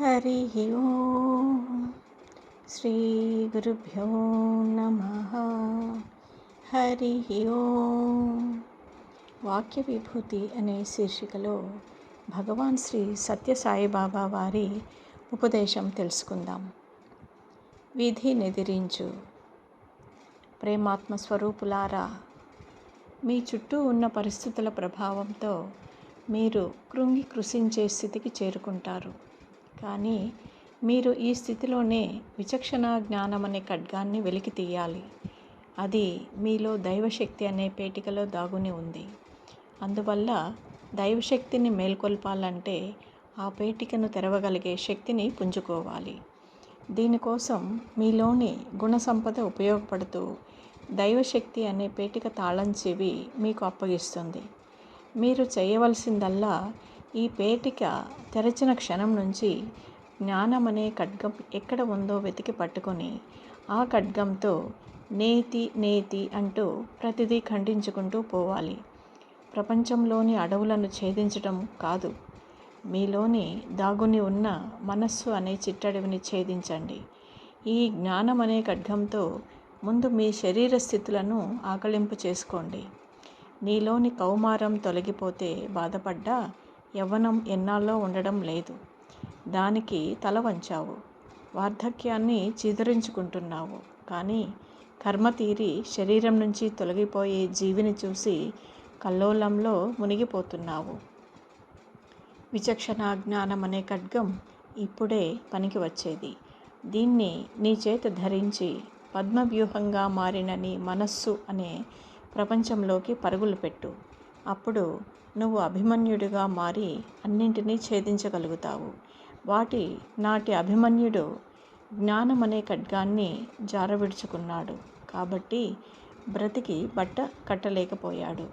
హరి ఓం శ్రీ గురుభ్యో నమః. హరి ఓం. వాక్య విభూతి అనే శీర్షికలో భగవాన్ శ్రీ సత్యసాయిబాబా వారి ఉపదేశం తెలుసుకుందాం. విధి నెదిరించు. ప్రేమాత్మ స్వరూపులారా, మీ చుట్టూ ఉన్న పరిస్థితుల ప్రభావంతో మీరు కృంగి కృశించే స్థితికి చేరుకుంటారు. కానీ మీరు ఈ స్థితిలోనే విచక్షణ జ్ఞానం అనే ఖడ్గాన్ని వెలికి తీయాలి. అది మీలో దైవశక్తి అనే పేటికలో దాగుని ఉంది. అందువల్ల దైవశక్తిని మేల్కొల్పాలంటే ఆ పేటికను తెరవగలిగే శక్తిని పుంజుకోవాలి. దీనికోసం మీలోని గుణ సంపద ఉపయోగపడుతూ దైవశక్తి అనే పేటిక తాళం చెవి మీకు అప్పగిస్తుంది. మీరు చేయవలసిందల్లా ఈ పేటిక తెరచిన క్షణం నుంచి జ్ఞానం అనే ఖడ్గం ఎక్కడ ఉందో వెతికి పట్టుకొని ఆ ఖడ్గంతో నేతి నేతి అంటూ ప్రతిదీ ఖండించుకుంటూ పోవాలి. ప్రపంచంలోని అడవులను ఛేదించడం కాదు, మీలోని దాగుని ఉన్న మనస్సు అనే చిట్టడవిని ఛేదించండి. ఈ జ్ఞానం అనే ఖడ్గంతో ముందు మీ శరీర స్థితులను ఆకళింపు చేసుకోండి. నీలోని కౌమారం తొలగిపోతే బాధపడ్డా యవ్వనం ఎన్నాళ్ళో ఉండడం లేదు. దానికి తల వంచావు. వార్ధక్యాన్ని చిదరించుకుంటున్నావు. కానీ కర్మ తీరి శరీరం నుంచి తొలగిపోయే జీవిని చూసి కల్లోలంలో మునిగిపోతున్నావు. విచక్షణ జ్ఞానం అనే ఖడ్గం ఇప్పుడే పనికి వచ్చేది. దీన్ని నీ చేత ధరించి పద్మవ్యూహంగా మారిన నీ మనస్సు అనే ప్రపంచంలోకి పరుగులు పెట్టు. అప్పుడు నువ్వు అభిమన్యుడిగా మారి అన్నింటినీ ఛేదించగలుగుతావు. నాటి అభిమన్యుడు జ్ఞానం అనే ఖడ్గాన్ని జారవిడుచుకున్నాడు కాబట్టి బ్రతికి బట్ట కట్టలేకపోయాడు.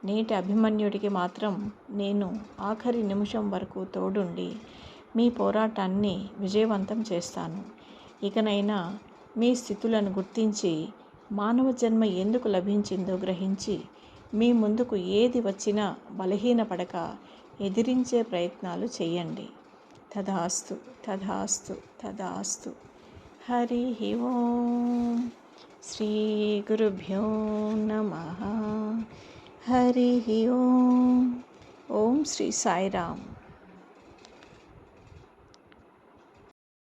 నేటి అభిమన్యుడికి మాత్రం నేను ఆఖరి నిమిషం వరకు తోడుండి మీ పోరాటాన్ని విజయవంతం చేస్తాను. ఇకనైనా మీ స్థితులను గుర్తించి మానవ జన్మ ఎందుకు లభించిందో గ్రహించి మీ ముందుకు ఏది వచ్చినా బలహీనపడక ఎదిరించే ప్రయత్నాలు చేయండి. తదాస్తు తదాస్తు తదాస్తు. హరి ఓం. శ్రీ గురుభ్యో నమః. హరి ఓం. ఓం శ్రీ సాయిరామ్.